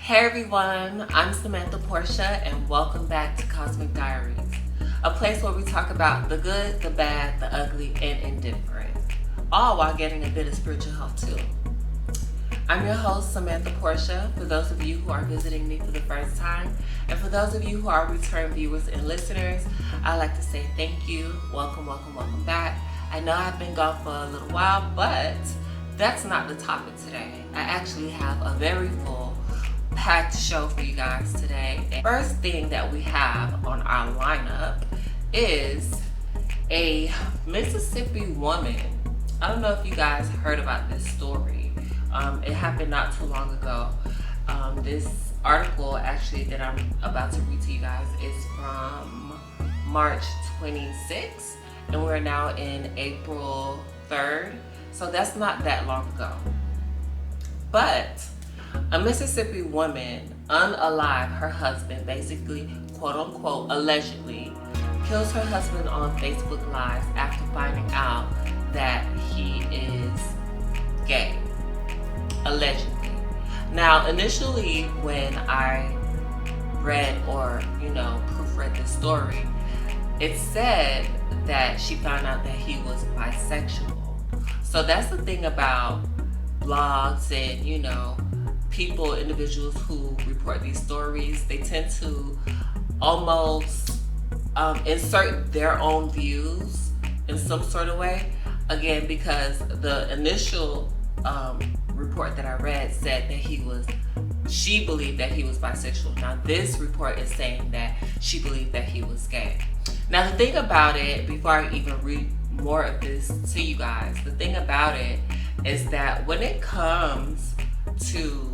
Hey everyone, I'm Samantha Portia and welcome back to Cosmic Diaries, a place where we talk about the good, the bad, the ugly, and indifferent, all while getting a bit of spiritual health too. I'm your host, Samantha Portia, for those of you who are visiting me for the first time, and for those of you who are return viewers and listeners, I'd like to say thank you, welcome back. I know I've been gone for a little while, but that's not the topic today. I actually have a very full packed show for you guys today. And first thing that we have on our lineup is a Mississippi woman. I don't know if you guys heard about this story. It happened not too long ago. This article actually that I'm about to read to you guys is from March 26th, and we're now in April 3rd. So that's not that long ago. But a Mississippi woman unalive her husband, basically, quote unquote, allegedly, kills her husband on Facebook Live after finding out that he is gay. Allegedly. Now, initially, when I read or, proofread this story, it said that she found out that he was bisexual. So that's the thing about blogs and, individuals who report these stories. They tend to almost insert their own views in some sort of way. Again, because the initial report that I read said that she believed that he was bisexual. Now this report is saying that she believed that he was gay. Now the thing about it, before I even read more of this to you guys, the thing about it is that when it comes to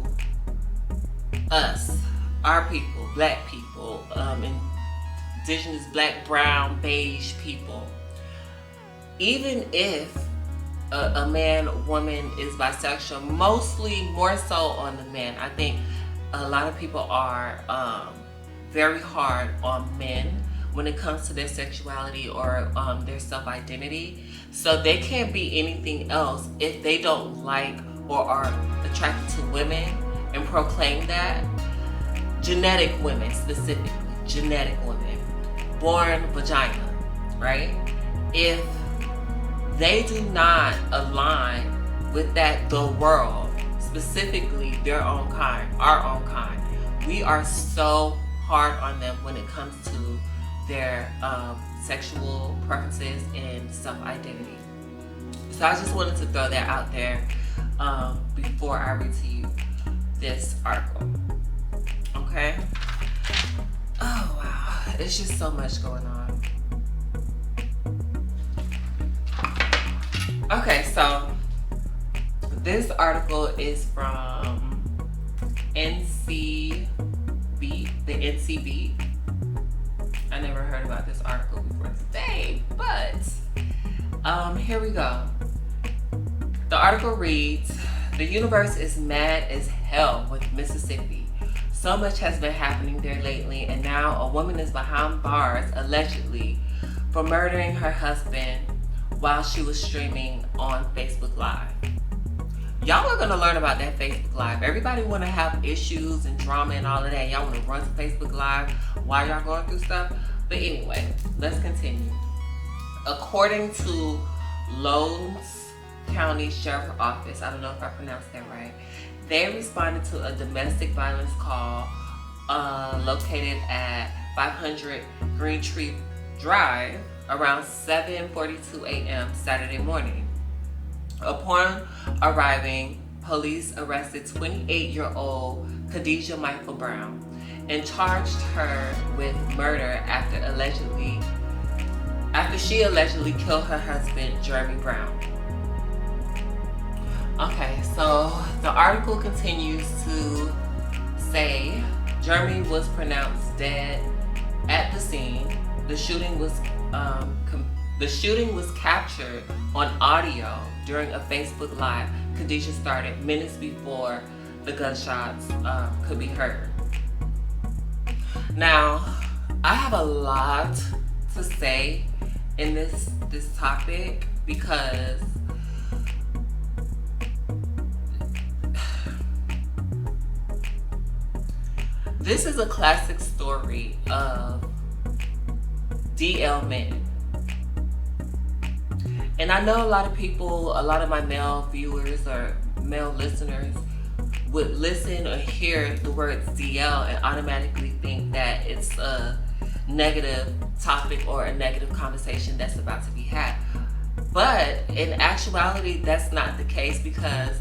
us, our people, black people, indigenous, black, brown, beige people, even if a man, woman is bisexual, mostly more so on the men. I think a lot of people are very hard on men when it comes to their sexuality or their self-identity. So they can't be anything else if they don't like or are attracted to women and proclaim that. Genetic women, specifically, genetic women, born vagina, right? If they do not align with that, the world, specifically their own kind, our own kind, we are so hard on them when it comes to their sexual preferences and self-identity. So I just wanted to throw that out there before I read to you this article. Okay? Oh wow, it's just so much going on. Okay, so this article is from NCB, the NCB. I never heard about this article before today, but here we go. The article reads, "The universe is mad as hell with Mississippi. So much has been happening there lately, and now a woman is behind bars, allegedly, for murdering her husband while she was streaming on Facebook Live." Y'all are gonna learn about that Facebook Live. Everybody wanna have issues and drama and all of that. Y'all wanna run to Facebook Live while y'all going through stuff. But anyway, let's continue. According to Lowndes County Sheriff Office, I don't know if I pronounced that right, they responded to a domestic violence call located at 500 Green Tree Drive around 7:42 a.m. Saturday morning. Upon arriving, police arrested 28-year-old Khadijah Michael Brown and charged her with murder after she allegedly killed her husband, Jeremy Brown. Okay, so the article continues to say Jeremy was pronounced dead at the scene. The shooting was captured on audio during a Facebook Live Khadijah started minutes before the gunshots could be heard. Now, I have a lot to say in this topic because This is a classic story of DL men. And I know a lot of people, a lot of my male viewers or male listeners would listen or hear the words DL and automatically think that it's a negative topic or a negative conversation that's about to be had. But in actuality, that's not the case, because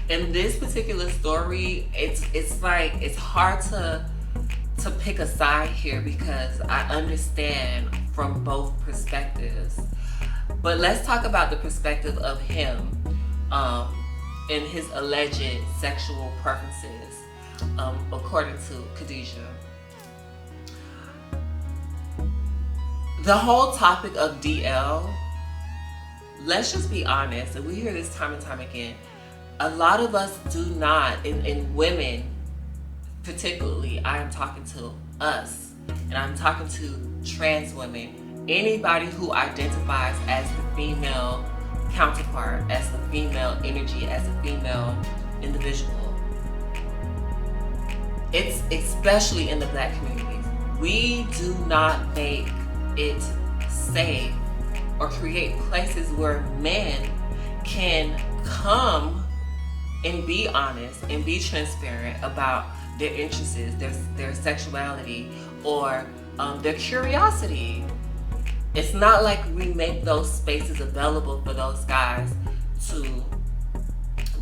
in this particular story, it's like it's hard to pick a side here, because I understand from both perspectives. But let's talk about the perspective of him and his alleged sexual preferences, according to Khadijah. The whole topic of DL, let's just be honest, and we hear this time and time again, a lot of us do not, and women particularly, I am talking to us, and I'm talking to trans women, anybody who identifies as the female counterpart, as the female energy, as a female individual. It's especially in the Black communities. We do not make it safe or create places where men can come and be honest and be transparent about their interests, their sexuality, or their curiosity. It's not like we make those spaces available for those guys to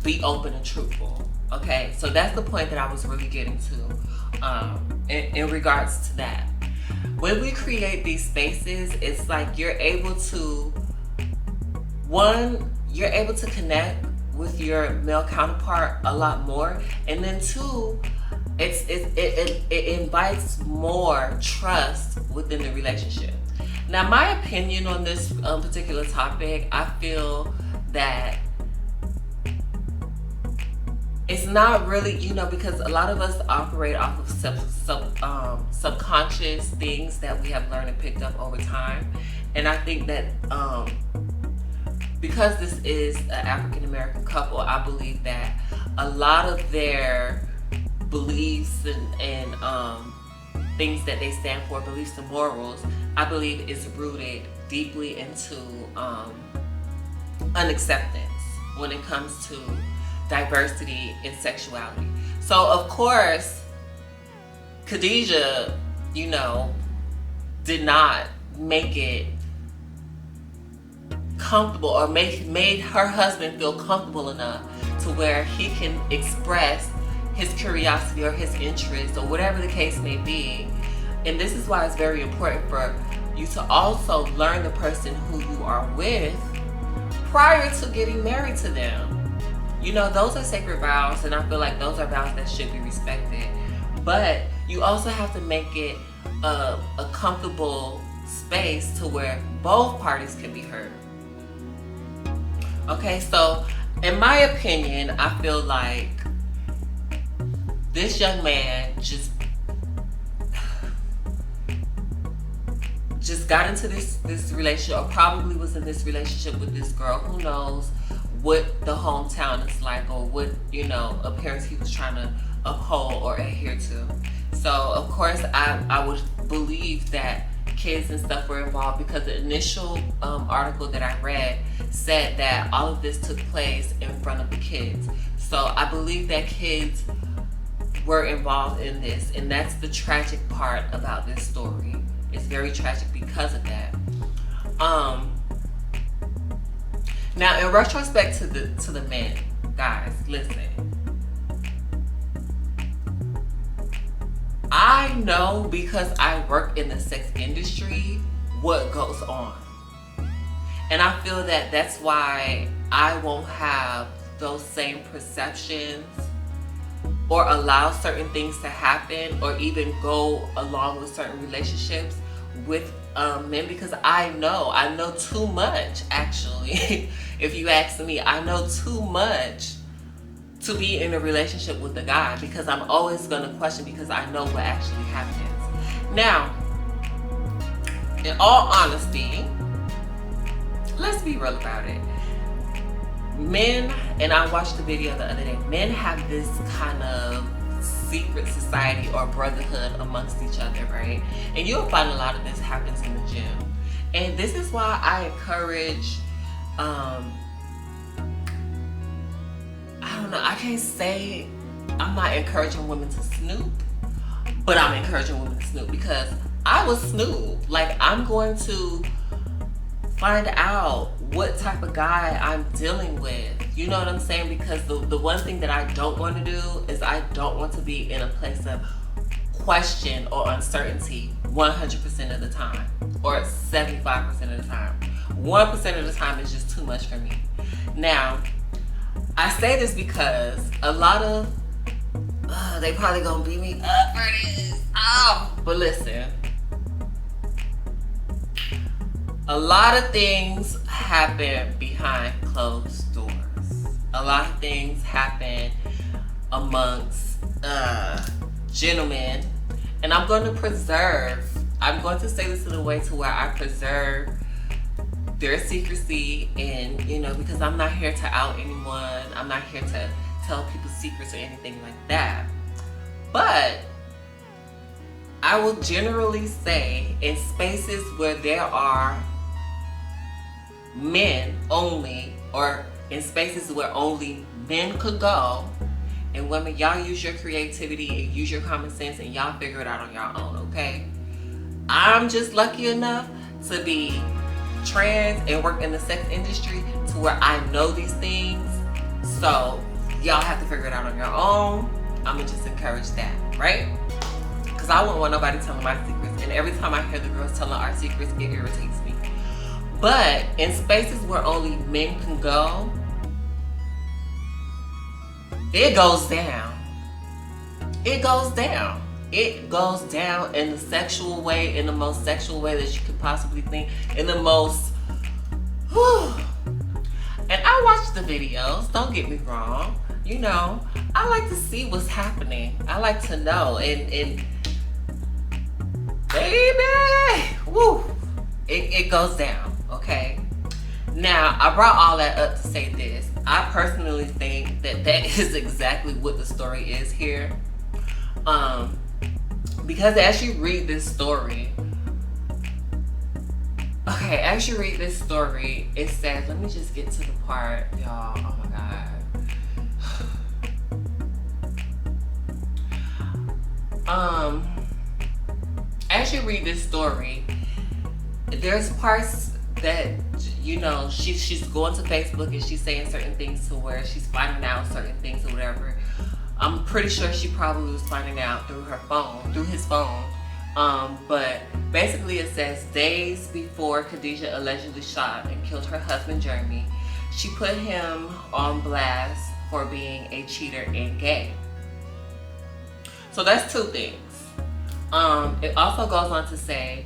be open and truthful. Okay, so that's the point that I was really getting to in regards to that. When we create these spaces, it's like you're able to, one, you're able to connect with your male counterpart a lot more, and then two, it invites more trust within the relationship. Now, my opinion on this particular topic, I feel that it's not really, because a lot of us operate off of subconscious things that we have learned and picked up over time. And I think that because this is an African American couple, I believe that a lot of their beliefs and things that they stand for, beliefs and morals, I believe is rooted deeply into unacceptance when it comes to diversity and sexuality. So of course, Khadijah, did not make it comfortable or made her husband feel comfortable enough to where he can express his curiosity or his interest or whatever the case may be. And this is why it's very important for you to also learn the person who you are with prior to getting married to them. Those are sacred vows, and I feel like those are vows that should be respected. But you also have to make it a comfortable space to where both parties can be heard. Okay, so in my opinion, I feel like this young man just got into this relationship, or probably was in this relationship with this girl. Who knows what the hometown is like, or what appearance he was trying to uphold or adhere to. So of course I would believe that kids and stuff were involved, because the initial article that I read said that all of this took place in front of the kids. So I believe that kids were involved in this, and that's the tragic part about this story. It's very tragic because of that. Now, in retrospect to the men, guys, listen. I know, because I work in the sex industry, what goes on. And I feel that that's why I won't have those same perceptions or allow certain things to happen, or even go along with certain relationships with men, because I know too much, actually. If you ask me, I know too much to be in a relationship with a guy, because I'm always going to question, because I know what actually happens. Now, in all honesty, let's be real about it. Men, and I watched the video the other day, men have this kind of secret society or brotherhood amongst each other, right? And you'll find a lot of this happens in the gym. And this is why I encourage, I don't know, I can't say I'm not encouraging women to snoop, but I'm encouraging women to snoop because I was snoop. Like, I'm going to find out what type of guy I'm dealing with. You know what I'm saying? Because the one thing that I don't want to do is I don't want to be in a place of question or uncertainty 100% of the time or 75% of the time. 1% of the time is just too much for me. Now, I say this because a lot of they probably gonna beat me up for this. But listen, a lot of things happen behind closed doors. A lot of things happen amongst gentlemen, and I'm going to say this in a way to where I preserve their secrecy, and because I'm not here to out anyone. I'm not here to tell people's secrets or anything like that. But I will generally say, in spaces where there are men only, or in spaces where only men could go, and women, y'all use your creativity and use your common sense and y'all figure it out on your own, okay? I'm just lucky enough to be trans and work in the sex industry to where I know these things. So y'all have to figure it out on your own. I'm gonna just encourage that, right? Because I wouldn't want nobody telling my secrets. And every time I hear the girls telling our secrets, it irritates me. But in spaces where only men can go, it goes down. It goes down. It goes down in the sexual way, in the most sexual way that you could possibly think, in the most, And I watch the videos, don't get me wrong. I like to see what's happening. I like to know. And baby, woo, it goes down, okay? Now, I brought all that up to say this. I personally think that is exactly what the story is here. Because as you read this story, it says, let me just get to the part, y'all. Oh my God. As you read this story, there's parts that she's going to Facebook and she's saying certain things to where she's finding out certain things or whatever. I'm pretty sure she probably was finding out through his phone. But basically it says, days before Khadijah allegedly shot and killed her husband Jeremy, she put him on blast for being a cheater and gay. So that's two things. It also goes on to say,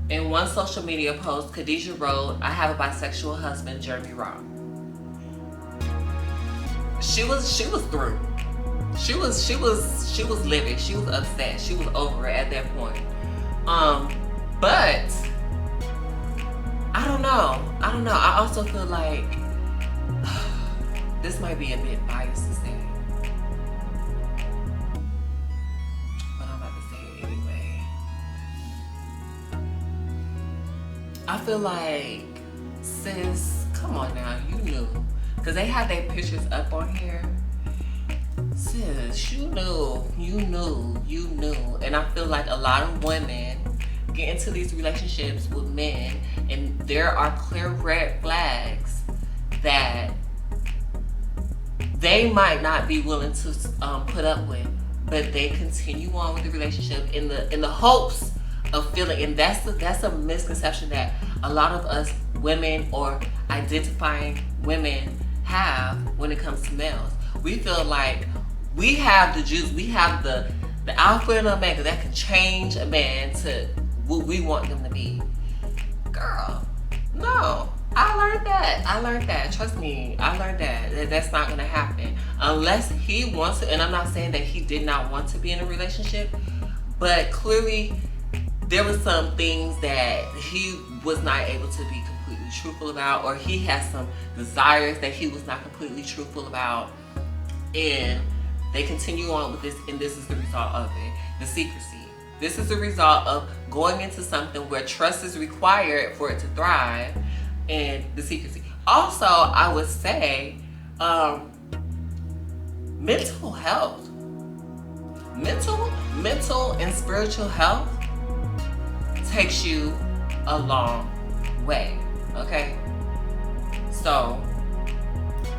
in one social media post, Khadijah wrote, "I have a bisexual husband, Jeremy Rock." She was through. She was livid. She was upset. She was over it at that point. But I don't know. I also feel like this might be a bit biased to say, but I'm about to say it anyway. I feel like, sis, come on now, you knew. Because they had their pictures up on here. Sis, you knew. And I feel like a lot of women get into these relationships with men, and there are clear red flags that they might not be willing to put up with, but they continue on with the relationship in the hopes of feeling. And that's a misconception that a lot of us women or identifying women have when it comes to males. We feel like we have the juice, we have the alpha and omega that can change a man to what we want them to be. Girl, no. I learned that. Trust me, I learned that. That's not gonna happen. Unless he wants to, and I'm not saying that he did not want to be in a relationship, but clearly there were some things that he was not able to be completely truthful about, or he has some desires that he was not completely truthful about. And They continue on with this, and this is the result of it. The secrecy. This is the result of going into something where trust is required for it to thrive, and the secrecy. Also, I would say mental health. Mental and spiritual health takes you a long way, okay? So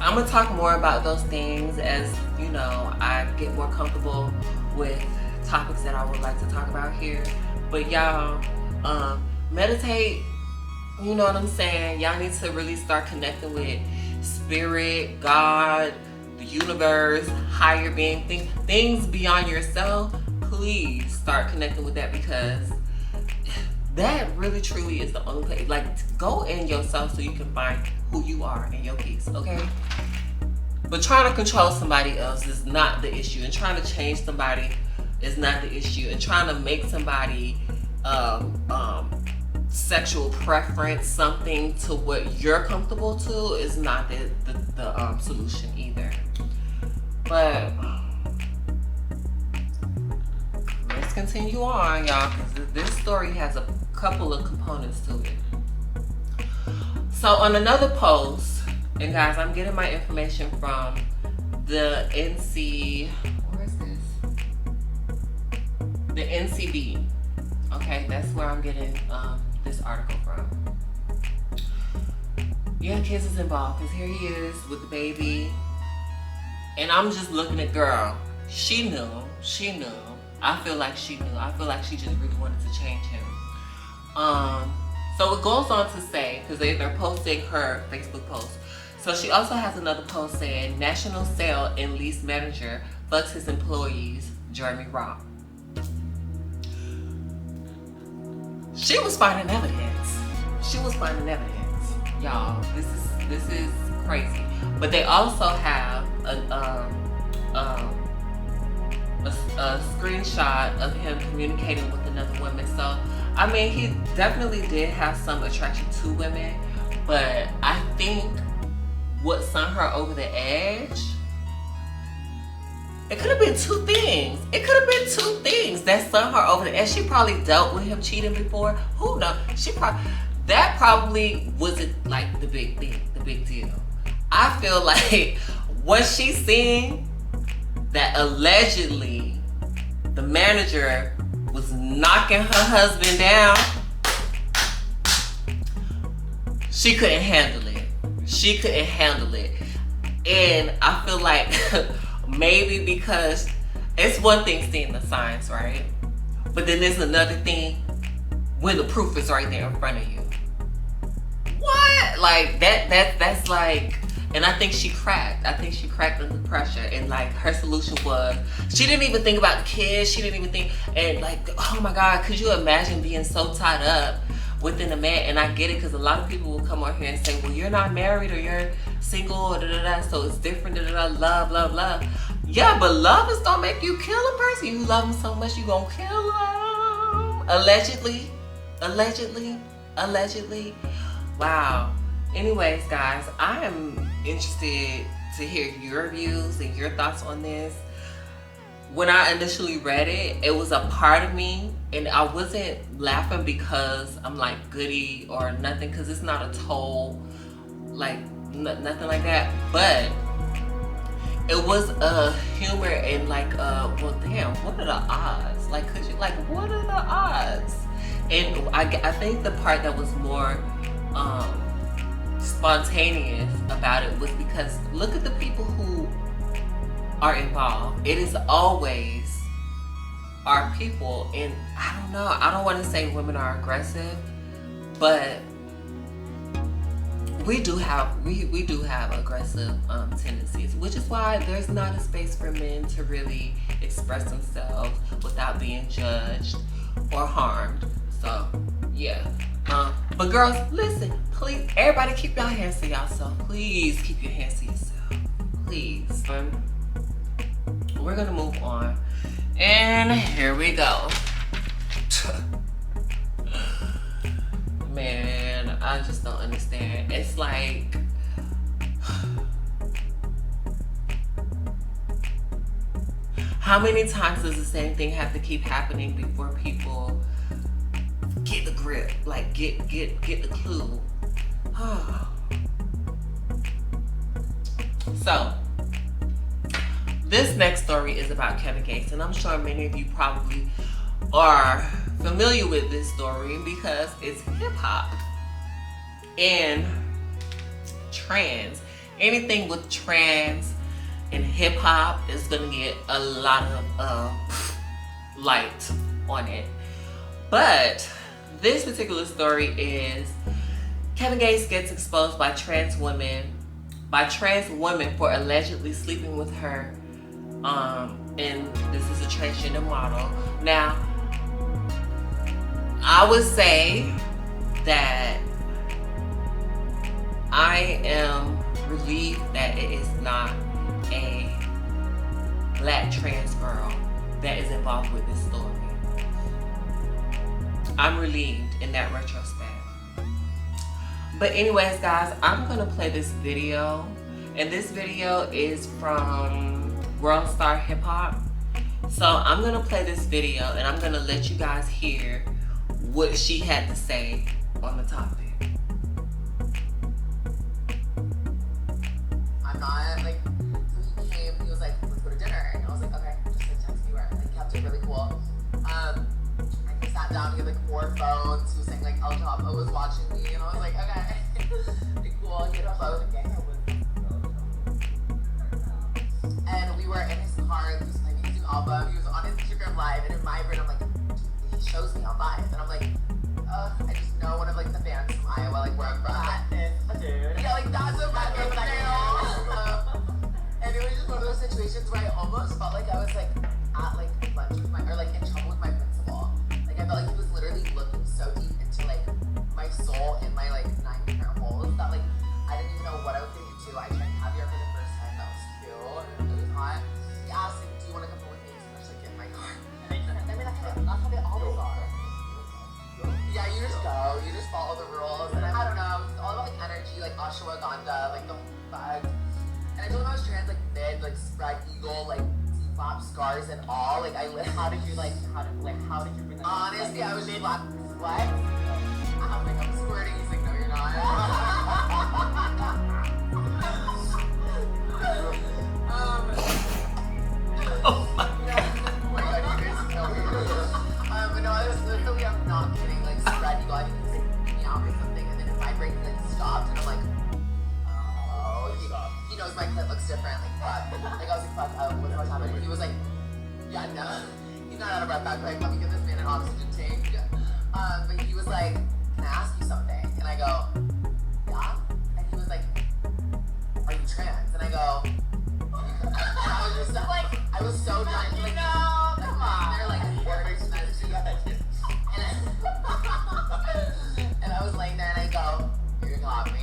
I'm gonna talk more about those things as, you know, I get more comfortable with topics that I would like to talk about here. But y'all, meditate, you know what I'm saying? Y'all need to really start connecting with spirit, God, the universe, higher being, things beyond yourself. Please start connecting with that, because that really truly is the only place. Like, go in yourself so you can find who you are and your peace, okay? But trying to control somebody else is not the issue, and trying to change somebody is not the issue, and trying to make somebody sexual preference something to what you're comfortable to is not the solution either. But let's continue on, y'all, because this story has a couple of components to it. So on another post, and guys, I'm getting my information from the where is this? The NCB. Okay, that's where I'm getting this article from. Yeah, Kids is involved, because here he is with the baby. And I'm just looking at, girl, she knew. I feel like she knew. I feel like she just really wanted to change him. So it goes on to say, because they're posting her Facebook post. So she also has another post saying, National Sale and Lease Manager fucks his employees, Jeremy Rock. She was finding evidence. Y'all, this is crazy. But they also have a screenshot of him communicating with another woman. So, I mean, he definitely did have some attraction to women, but I think what sent her over the edge, it could have been two things. That sent her over the edge. She probably dealt with him cheating before. Who knows? That probably wasn't like the big thing, the big deal. I feel like what she's seeing, that allegedly the manager was knocking her husband down, she couldn't handle it. And I feel like maybe because it's one thing seeing the signs, right? But then there's another thing when the proof is right there in front of you. What? Like that's like, and I think she cracked under pressure, and like her solution was, she didn't even think about the kids, she didn't even think, and like, oh my God, could you imagine being so tied up within a man? And I get it, because a lot of people will come on here and say, well, you're not married, or you're single, or da-da-da, so it's different, da-da-da, love. Yeah, but love is gonna make you kill a person. You love them so much, you gonna kill them. Allegedly. Wow. Anyways, guys, I am interested to hear your views and your thoughts on this. When I initially read it, it was a part of me, and I wasn't laughing because I'm like goody or nothing, because it's not a toll, like nothing like that. But it was a humor and like, well, damn, what are the odds? Like, could you, like, what are the odds? And I think the part that was more spontaneous about it was because look at the people who are involved. It is always our people, and I don't know, I don't want to say women are aggressive, but we do have aggressive tendencies, which is why there's not a space for men to really express themselves without being judged or harmed. So yeah, but girls, listen, please, everybody keep your hands to yourself. Please keep your hands to yourself, please. We're gonna move on, and here we go. Man, I just don't understand. It's like, How many times does the same thing have to keep happening before people get the grip, like get the clue? So this next story is about Kevin Gates, and I'm sure many of you probably are familiar with this story because it's hip hop and trans. Anything with trans and hip hop is gonna get a lot of light on it. But this particular story is Kevin Gates gets exposed by trans women for allegedly sleeping with her. And this is a transgender model. Now, I would say that I am relieved that it is not a black trans girl that is involved with this story. I'm relieved in that retrospect. But anyways, guys, I'm gonna play this video, and this video is from World Star Hip Hop. So I'm gonna play this video, and I'm gonna let you guys hear what she had to say on the topic. I'm not like, so he came, he was like, let's go to dinner, and I was like, okay, just like text me where, like kept it really cool. And he sat down, he had like 4 phones, he was saying like El Chapo was watching me, and I was like, okay, like, cool, he had a phone. And we were in his car, he was playing his new album, he was on his Instagram live, and in my brain I'm like, he shows me on live, and I'm like, I just know one of like the fans from Iowa, like where I'm from. Yeah, like that's a fucking deal. And it was just one of those situations where I almost felt like I was like at like lunch with my, or like in trouble with my principal. Like I felt like he was literally looking so deep into like my soul and my like 9 different holes that like I didn't even know what I was getting into. I tried caviar for the first time. That was cute. It was hot. He asked like, do you want to come with me? So I just like get in my car. I mean, that's how they always are. Yeah, you just go. You just follow the rules. And I don't know. It's all about like energy, like ashwagandha, like the whole vibe. And I told him I was trans, like mid, like spread eagle, like T-flop scars and all. Like how did you bring that? Honestly, I was just like, what? I'm like, I'm squirting. He's like, no, you're not. Oh my but no, I was literally, I'm not kidding, like spread eagle. I think he was like me out or something, and then in my brain he like stopped, and I'm like, oh, he knows my clit looks different, like fuck. Like I was like, fuck, what's happening? He was like, yeah, no, he's not out of breath back, like let me give this man an oxygen tank. But he was like, can I ask you something? And I go, yeah. And he was like, are you trans? And I go, and I was just like, I was so drunk, like, no, come on. They're like, and I was laying there and I go, you got me.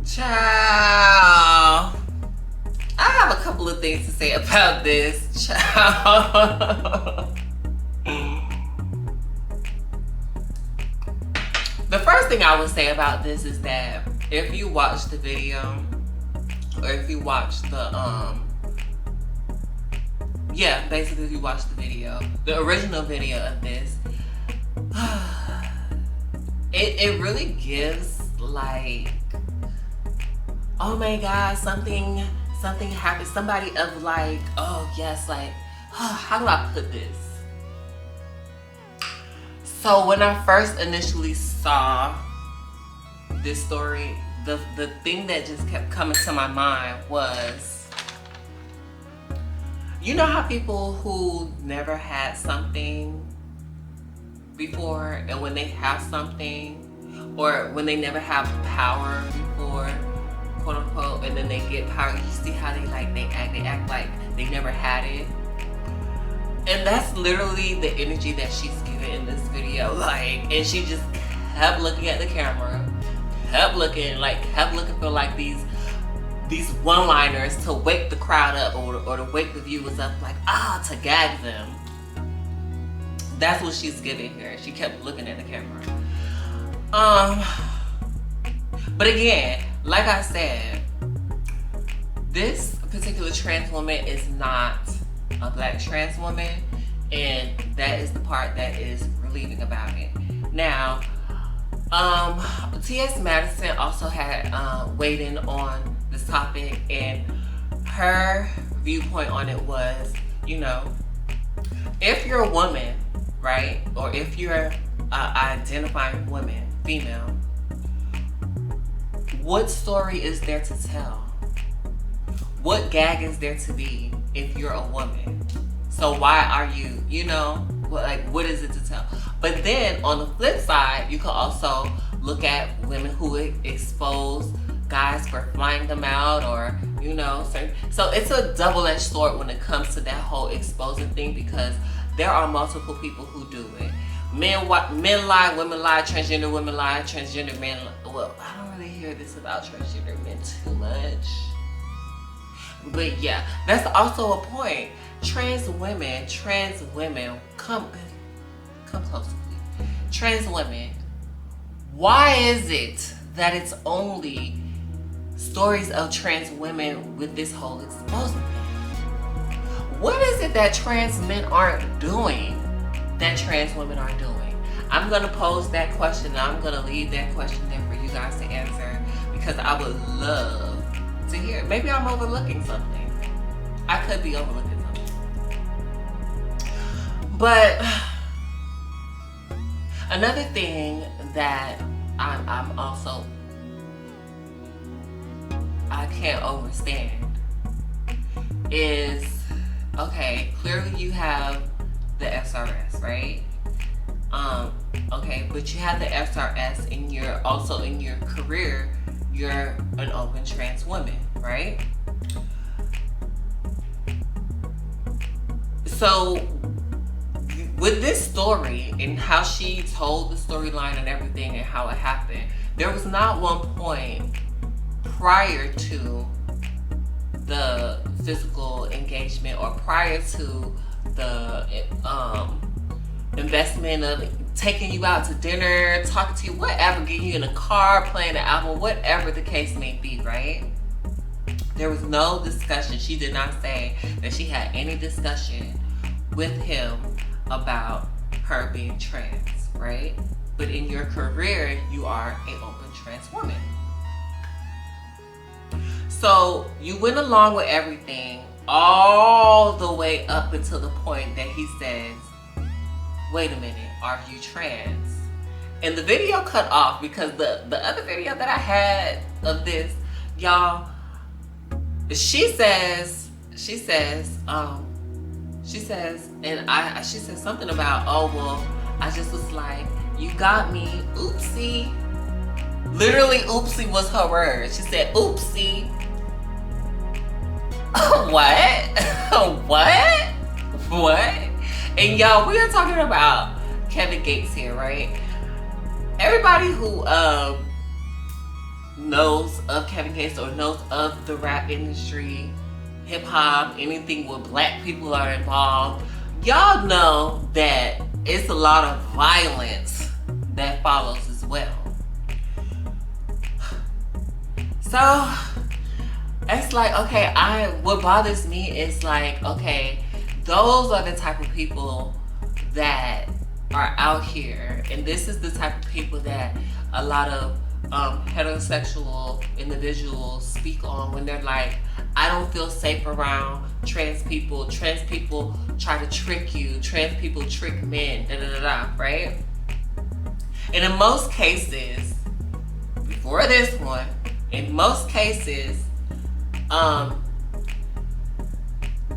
Child, I have a couple of things to say about this, child. The first thing I would say about this is that if you watch the video, or if you watch the basically if you watch the video, the original video of this, it really gives like, oh my god, something happened, somebody of like, oh yes, like, how do I put this? So when I first initially saw this story, the thing that just kept coming to my mind was, you know how people who never had something before, and when they have something, or when they never have power before, quote unquote, and then they get power, you see how they act like they never had it. And that's literally the energy that she's giving in this video. Like, and she just kept looking at the camera, kept looking for like these one-liners to wake the crowd up, or to wake the viewers up, like, to gag them. That's what she's giving here. She kept looking at the camera. But again, like I said, this particular trans woman is not a black trans woman, and that is the part that is relieving about it. Now, T.S. Madison also had weighed in on this topic, and her viewpoint on it was, you know, if you're a woman, right, or if you're identifying woman, female, what story is there to tell? What gag is there to be if you're a woman? So why are you, you know, what is it to tell? But then on the flip side, you could also look at women who expose guys for flying them out, or, you know, so it's a double-edged sword when it comes to that whole exposing thing, because there are multiple people who do it. Men lie, women lie, transgender women lie, transgender men lie. Well, I don't really hear this about transgender men too much. But yeah, that's also a point. Trans women, come close to me. Trans women, why is it that it's only stories of trans women with this whole exposing thing? What is it that trans men aren't doing that trans women are doing? I'm gonna pose that question, and I'm gonna leave that question there for you guys to answer, because I would love to hear. Maybe I'm overlooking something. I could be overlooking something. But another thing that I'm also, I can't overstand is, okay, clearly you have the SRS, right? Okay, but you have the SRS, and you're also in your career, you're an open trans woman, right? So with this story and how she told the storyline and everything and how it happened, there was not one point prior to the physical engagement or prior to the investment of taking you out to dinner, talking to you, whatever, getting you in a car, playing the album, whatever the case may be, right? There was no discussion. She did not say that she had any discussion with him about her being trans, right? But in your career, you are an open trans woman. So you went along with everything all the way up until the point that he says, wait a minute, are you trans? And the video cut off, because the other video that I had of this, y'all, she says, she said something about, oh, well, I just was like, you got me, oopsie. Literally, oopsie was her word. She said, oopsie. What? And y'all, we are talking about Kevin Gates here, right? Everybody who knows of Kevin Gates or knows of the rap industry, hip hop, anything where black people are involved, y'all know that it's a lot of violence that follows as well. So it's like, okay, what bothers me is like, okay, those are the type of people that are out here, and this is the type of people that a lot of heterosexual individuals speak on when they're like, I don't feel safe around trans people. Trans people try to trick you. Trans people trick men, right? And in most cases, before this one, in most cases,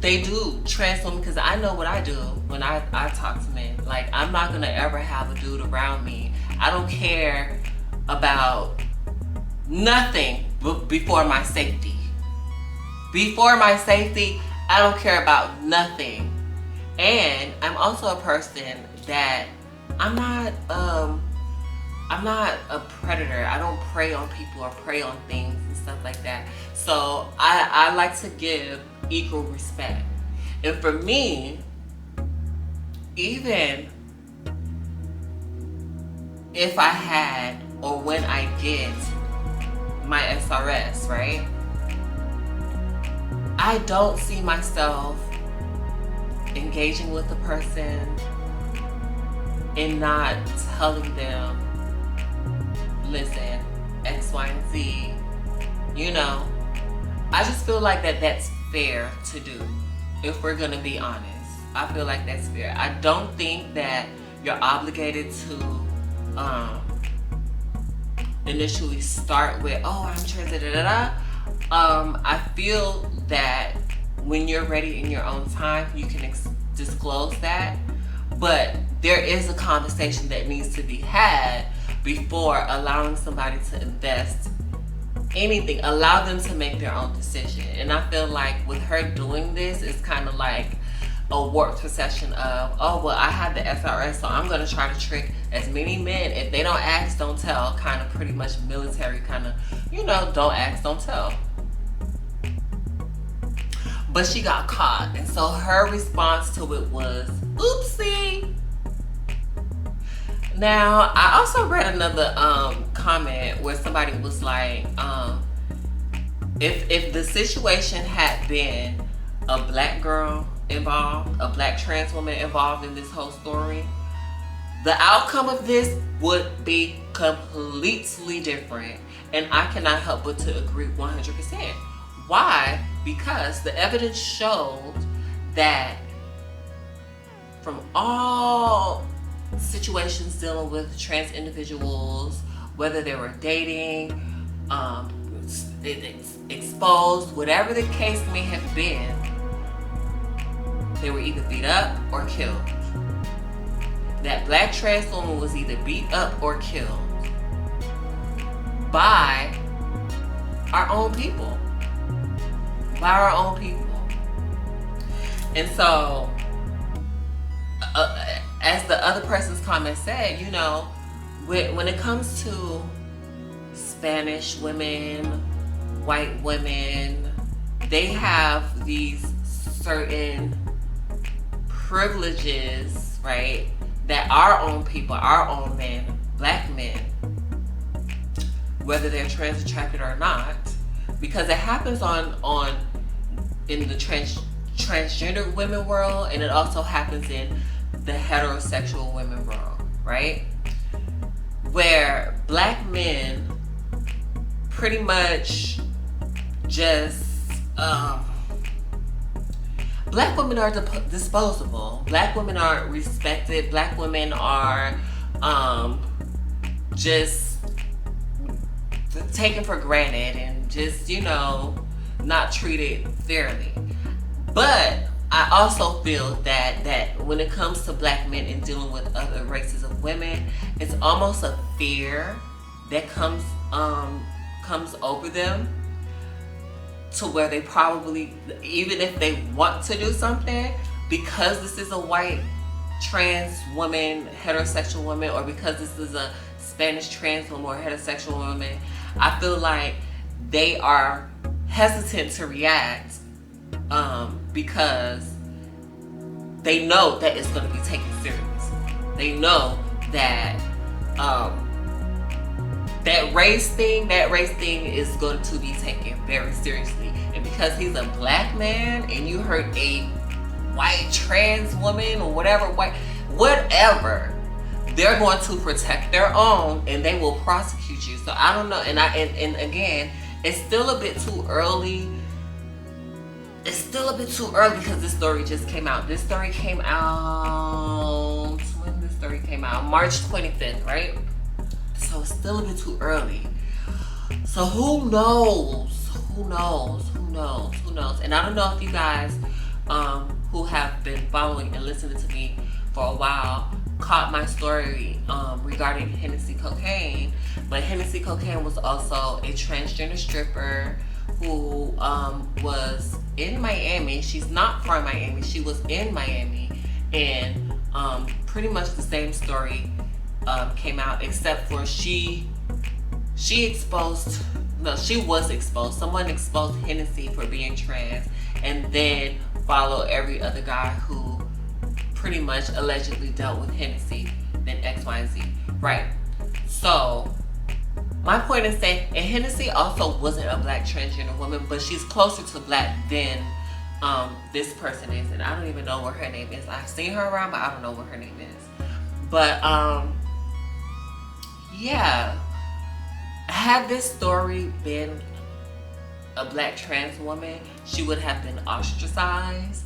they do trans women, because I know what I do when I talk to men. Like, I'm not gonna ever have a dude around me. I don't care about nothing before my safety. Before my safety, I don't care about nothing. And I'm also a person that I'm not a predator. I don't prey on people or prey on things and stuff like that. So I like to give equal respect. And for me, even if I had, or when I get my SRS, right? I don't see myself engaging with a person and not telling them, listen, X, Y, and Z, you know. I just feel like that's fair to do, if we're gonna be honest. I feel like that's fair. I don't think that you're obligated to initially start with, oh, I'm trans, da da da. I feel that when you're ready in your own time, you can disclose that. But there is a conversation that needs to be had before allowing somebody to invest anything. Allow them to make their own decision. And I feel like with her doing this, it's kind of like a warped perception of, oh, well, I have the SRS, so I'm going to try to trick as many men. If they don't ask, don't tell. Kind of pretty much military kind of, you know, don't ask, don't tell. But she got caught. And so her response to it was, oopsie. Now, I also read another comment where somebody was like, if the situation had been a black girl involved, a black trans woman involved in this whole story, the outcome of this would be completely different. And I cannot help but to agree 100%. Why? Because the evidence showed that from all situations dealing with trans individuals, whether they were dating, exposed, whatever the case may have been, they were either beat up or killed. That black trans woman was either beat up or killed by our own people. By our own people. And so, as the other person's comment said, you know, when it comes to Spanish women, white women, they have these certain privileges, right, that our own people, our own men, black men, whether they're trans attracted or not, because it happens in the transgender women world, and it also happens in the heterosexual women world, right? Where black men pretty much just black women are disposable. Black women aren't respected. Black women are just taken for granted and just, you know, not treated fairly. But I also feel that when it comes to black men and dealing with other races of women, it's almost a fear that comes over them, to where they probably, even if they want to do something, because this is a white trans woman, heterosexual woman, or because this is a Spanish trans woman or heterosexual woman, I feel like they are hesitant to react because they know that it's going to be taken serious. They know that that race thing is going to be taken very seriously. And because he's a black man and you hurt a white trans woman or whatever, they're going to protect their own and they will prosecute you. So I don't know. And again, it's still a bit too early. It's still a bit too early because this story just came out. This story came out, when this story came out? March 25th, right? So it's still a bit too early. So who knows? Who knows? Who knows? Who knows? And I don't know if you guys who have been following and listening to me for a while caught my story regarding Hennessy Cocaine. But Hennessy Cocaine was also a transgender stripper who was in Miami. She's not from Miami. She was in Miami. And pretty much the same story came out, except for she was exposed. Someone exposed Hennessy for being trans, and then followed every other guy who pretty much allegedly dealt with Hennessy, then X, Y, and Z. Right. So my point is saying, and Hennessy also wasn't a black transgender woman, but she's closer to black than this person is, and I don't even know what her name is. I've seen her around, but I don't know what her name is. But yeah, had this story been a black trans woman, she would have been ostracized.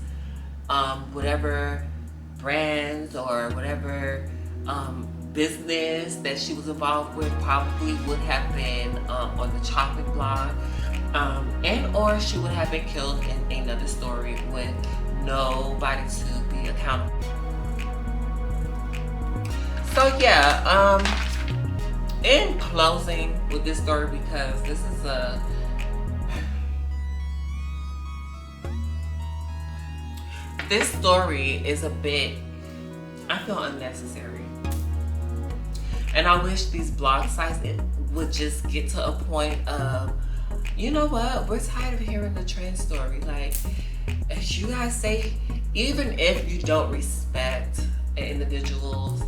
Whatever brands or whatever business that she was involved with probably would have been on the chopping block, and or she would have been killed in another story with nobody to be accountable. So yeah, in closing with this story, because this is this story is a bit, I feel, unnecessary. And I wish these blog sites would just get to a point of, you know what, we're tired of hearing the trans story. Like, as you guys say, even if you don't respect an individual's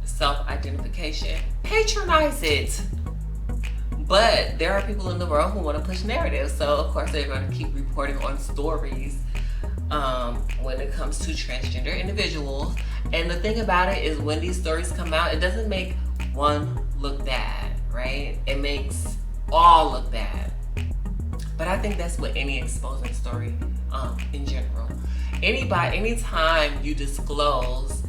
self-identification, patronize it. But there are people in the world who want to push narratives, so of course they're going to keep reporting on stories when it comes to transgender individuals. And the thing about it is, when these stories come out, it doesn't make one look bad, right? It makes all look bad. But I think that's what any exposing story in general. Anytime you disclose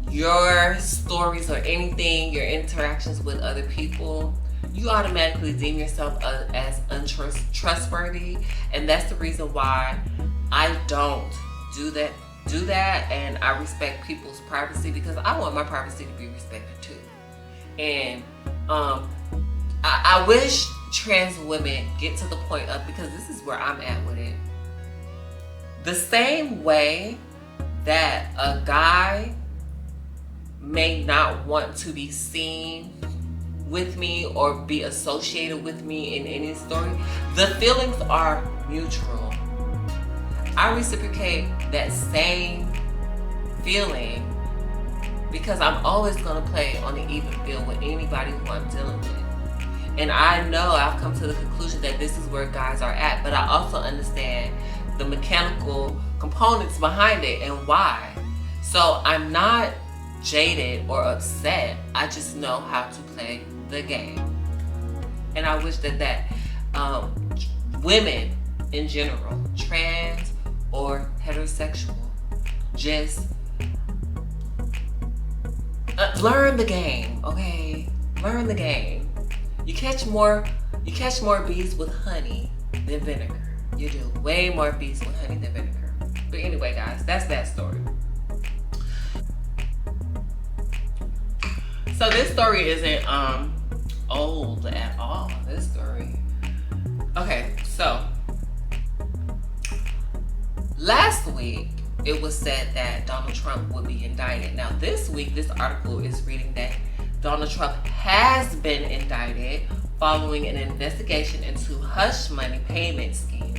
your stories or anything, your interactions with other people, you automatically deem yourself as untrustworthy. And that's the reason why I don't do that, and I respect people's privacy, because I want my privacy to be respected too. And I wish trans women get to the point of, because this is where I'm at with it, the same way that a guy may not want to be seen with me or be associated with me in any story, the feelings are mutual. I reciprocate that same feeling, because I'm always going to play on the even field with anybody who I'm dealing with. And I know I've come to the conclusion that this is where guys are at, but I also understand the mechanical components behind it and why. So I'm not jaded or upset. I just know how to play the game. And I wish that women in general, trans or heterosexual, just learn the game, okay? Learn the game. You catch more bees with honey than vinegar. You do way more bees with honey than vinegar. But anyway, guys, that's that story. So this story isn't old at all. This story. Okay, so last week it was said that Donald Trump would be indicted. Now this week, this article is reading that Donald Trump has been indicted following an investigation into hush money payment scheme.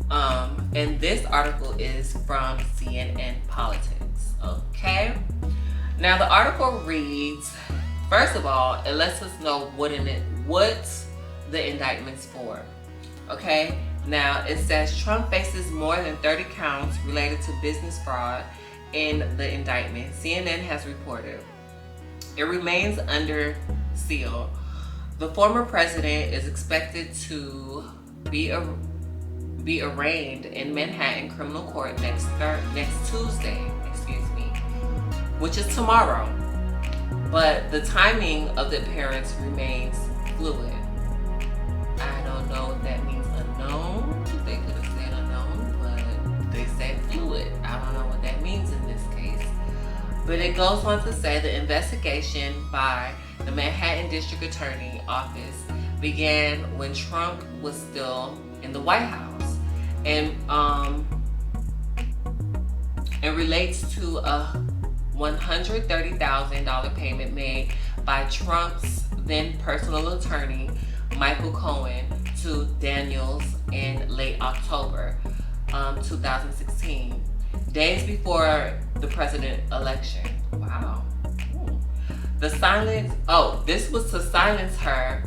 And this article is from CNN Politics. Okay. Now the article reads, first of all, it lets us know what the indictment's for. Okay. Now it says Trump faces more than 30 counts related to business fraud in the indictment, CNN has reported. It remains under seal. The former president is expected to be arraigned in Manhattan criminal court next Tuesday, which is tomorrow. But the timing of the appearance remains fluid. I don't know if that means unknown. They could have said unknown, but they said fluid. I don't know what that means in this case. But it goes on to say the investigation by the Manhattan District Attorney Office began when Trump was still in the White House, and relates to a $130,000 payment made by Trump's then personal attorney, Michael Cohen, to Daniels in late October 2016, days before the president election. Wow. The silence, oh, this was to silence her.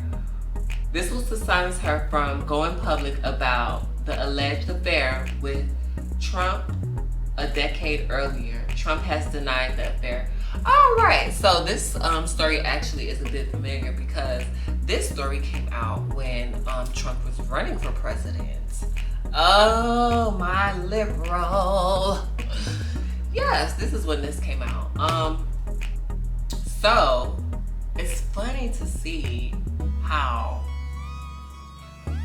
This was to silence her from going public about the alleged affair with Trump a decade earlier. Trump has denied the affair. All right, so this story actually is a bit familiar because this story came out when Trump was running for president. Oh, my liberal. Yes, this is when this came out. So it's funny to see how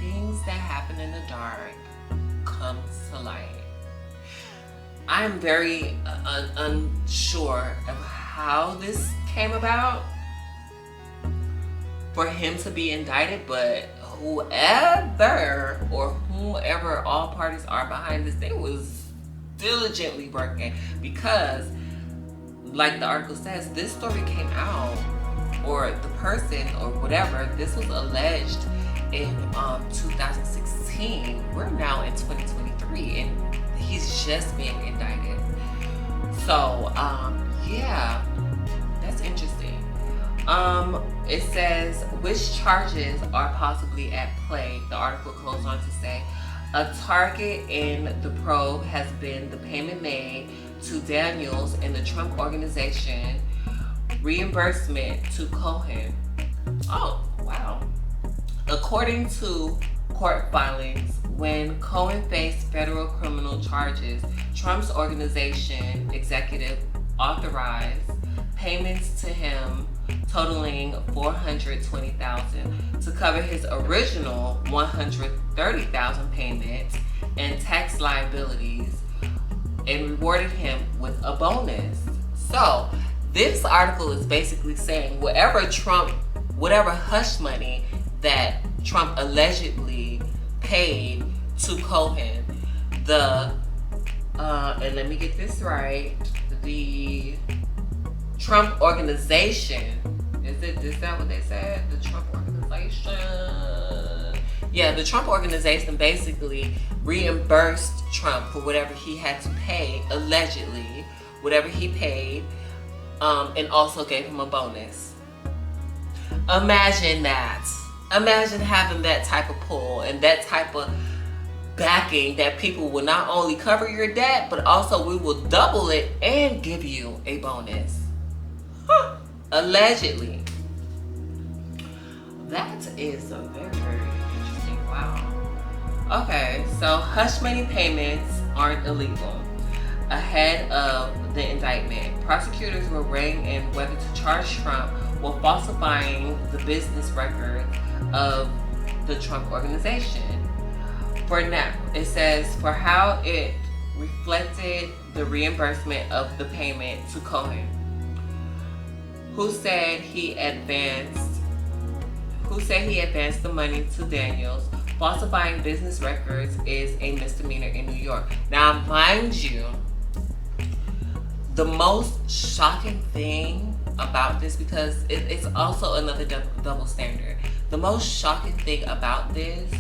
things that happen in the dark come to light. I'm very unsure of how this came about for him to be indicted, but whoever all parties are behind this, they was diligently working, because like the article says, this story came out, or the person or whatever, this was alleged in 2016. We're now in 2023 and he's just being indicted. So yeah, that's interesting. It says, which charges are possibly at play? The article goes on to say, a target in the probe has been the payment made to Daniels and the Trump Organization, reimbursement to Cohen. Oh, wow. According to court filings, when Cohen faced federal criminal charges, Trump's organization executive authorized payments to him totaling $420,000 to cover his original $130,000 payments and tax liabilities, and rewarded him with a bonus. So this article is basically saying whatever hush money that Trump allegedly paid to Cohen, and let me get this right, the Trump Organization, is that what they said? The Trump Organization? Yeah, the Trump Organization basically reimbursed Trump for whatever he had to pay, allegedly, whatever he paid, and also gave him a bonus. Imagine that. Imagine having that type of pull and that type of backing, that people will not only cover your debt, but also we will double it and give you a bonus. Huh. Allegedly. That is a very, very interesting. Wow. Okay, so hush money payments aren't illegal. Ahead of the indictment, prosecutors were weighing in whether to charge Trump with falsifying the business record of the Trump Organization. For now, it says, for how it reflected the reimbursement of the payment to Cohen, who said he advanced the money to Daniels. Falsifying business records is a misdemeanor in New York. Now, mind you, the most shocking thing about this, because it's also another double standard. The most shocking thing about this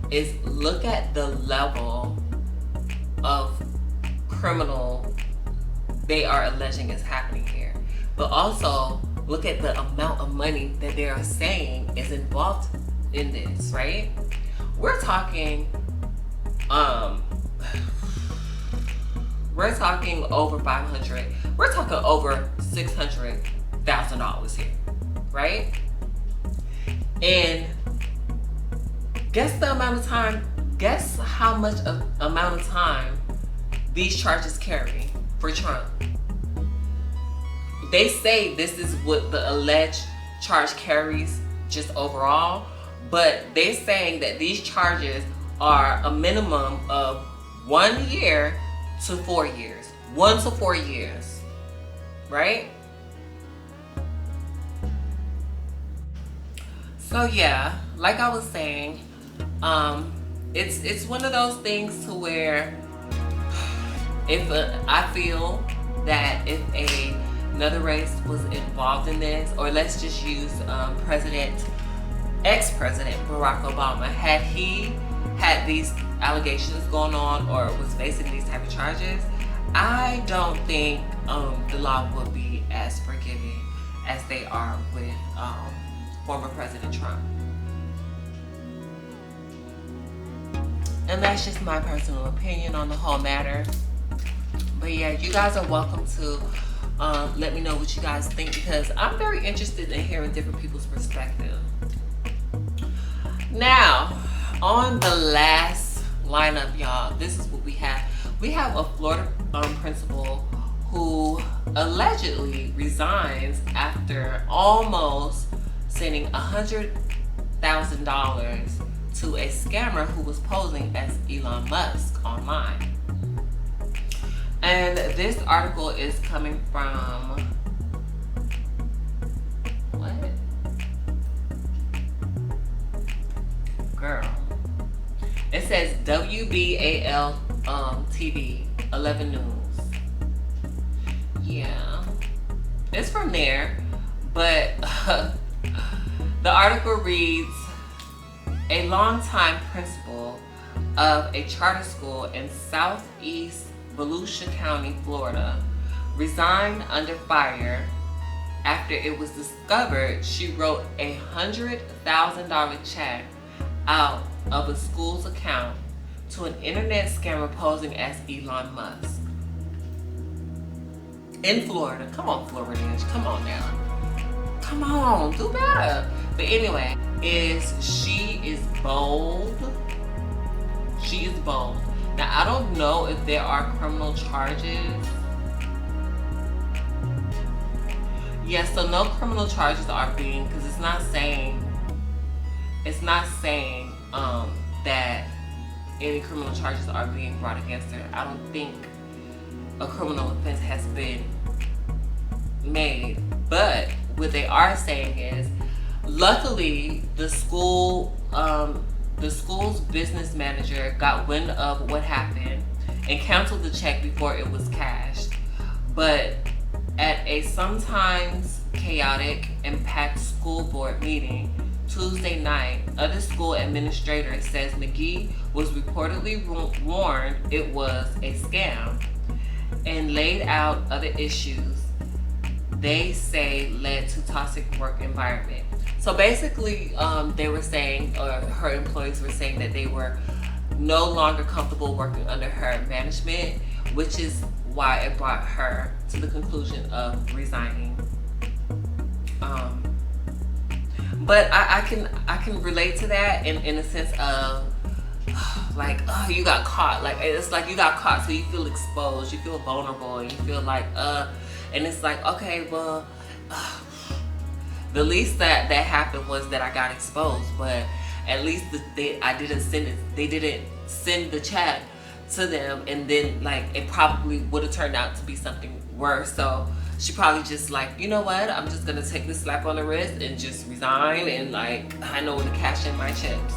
is, look at the level of criminal they are alleging is happening here. But also, look at the amount of money that they are saying is involved in this, right? We're talking over 500. We're talking over $600,000 here, right? And guess how much amount of time these charges carry for Trump. They say this is what the alleged charge carries just overall, but they're saying that these charges are a minimum of 1 year to 4 years. 1 to 4 years, right? So yeah, like I was saying, it's one of those things to where I feel that if another race was involved in this, or let's just use ex-president Barack Obama, had he had these allegations going on or was facing these type of charges, I don't think the law would be as forgiving as they are with former President Trump. And that's just my personal opinion on the whole matter. But yeah, you guys are welcome to let me know what you guys think, because I'm very interested in hearing different people's perspective. Now, on the last lineup, y'all, this is what we have. We have a Florida principal who allegedly resigns after almost sending $100,000 to a scammer who was posing as Elon Musk online. And this article is coming from, what? Girl. It says WBAL TV 11 News. Yeah. It's from there, but the article reads, a longtime principal of a charter school in Southeast Volusia County, Florida, resigned under fire after it was discovered she wrote a $100,000 check out of a school's account to an internet scammer posing as Elon Musk. In Florida. Come on, Floridians. Come on now. Come on. Do better. But anyway, she is bold. She is bold. Now, I don't know if there are criminal charges. Yes, so no criminal charges are being, because it's not saying that any criminal charges are being brought against her. I don't think a criminal offense has been made. But what they are saying is, luckily, the school's business manager got wind of what happened and canceled the check before it was cashed. But at a sometimes chaotic and packed school board meeting Tuesday night, other school administrator says McGee was reportedly warned it was a scam and laid out other issues they say led to toxic work environment. So basically, they were saying, or her employees were saying, that they were no longer comfortable working under her management, which is why it brought her to the conclusion of resigning. But I can relate to that in a sense of like, oh, you got caught. Like, it's like you got caught, so you feel exposed, you feel vulnerable, and you feel like and it's like, okay, well, the least that happened was that I got exposed, but at least they didn't send the check to them, and then like it probably would have turned out to be something worse. So she probably just like, you know what, I'm just gonna take this slap on the wrist and just resign, and like I know when to cash in my chips.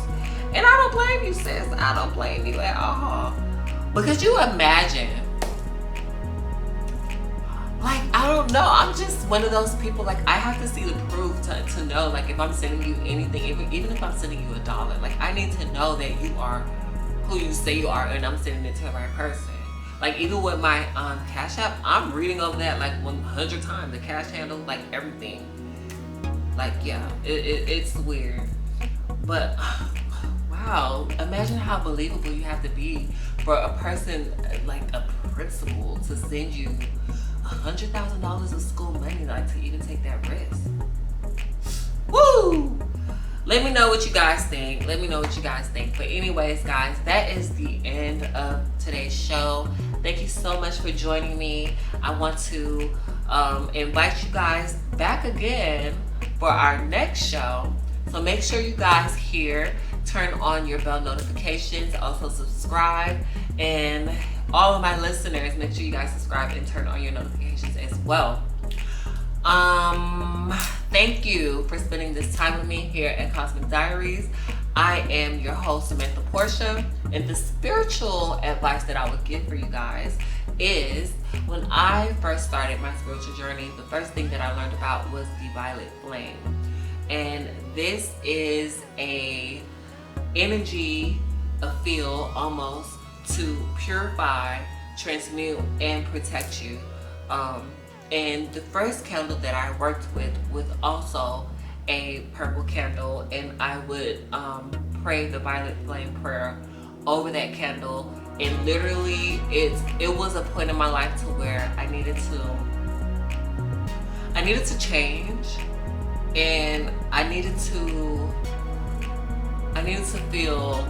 And I don't blame you, sis. I don't blame you at all. Because you imagine, like, I don't know, I'm just one of those people, like, I have to see the proof to know, like, if I'm sending you anything, even if I'm sending you $1, like, I need to know that you are who you say you are, and I'm sending it to the right person. Like, even with my Cash App, I'm reading over that like 100 times, the cash handle, like everything. Like, yeah, it's weird. But wow, imagine how believable you have to be for a person like a principal to send you $100,000 of school money, like, to even take that risk. Woo! Let me know what you guys think. Let me know what you guys think. But anyways, guys, that is the end of today's show. Thank you so much for joining me. I want to invite you guys back again for our next show. So make sure you guys here turn on your bell notifications, also subscribe, and all of my listeners, make sure you guys subscribe and turn on your notifications as well. Thank you for spending this time with me here at Cosmic Diaries. I am your host, Samantha Portia, and the spiritual advice that I would give for you guys is, when I first started my spiritual journey, the first thing that I learned about was the violet flame. And this is a energy, a field almost, to purify, transmute, and protect you. And the first candle that I worked with was also a purple candle, and I would pray the violet flame prayer over that candle. And literally, it was a point in my life to where I needed to change, and I needed to feel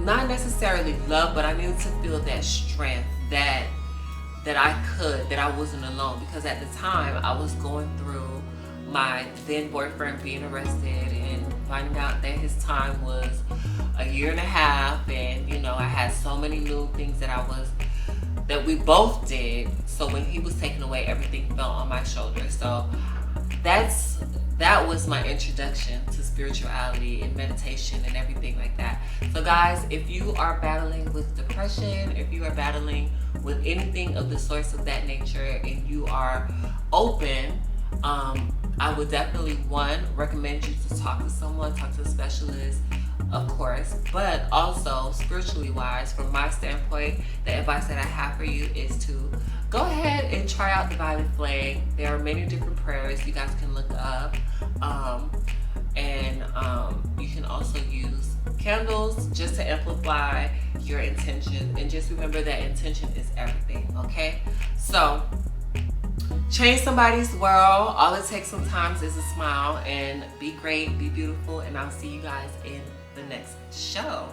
not necessarily love, but I needed to feel that strength that I wasn't alone, because at the time I was going through my then boyfriend being arrested and finding out that his time was a year and a half, and you know, I had so many new things that we both did. So when he was taken away, everything fell on my shoulders. So that was my introduction to spirituality and meditation and everything like that. So guys, if you are battling with depression, if you are battling with anything of the source of that nature, and you are open, I would definitely, one, recommend you to talk to someone, talk to a specialist, of course, but also spiritually wise, from my standpoint, the advice that I have for you is to go ahead and try out the violet flame. There are many different prayers you guys can look up, and you can also use candles just to amplify your intention. And just remember that intention is everything, okay? So change somebody's world. All it takes sometimes is a smile, and be great, be beautiful, and I'll see you guys in the next show.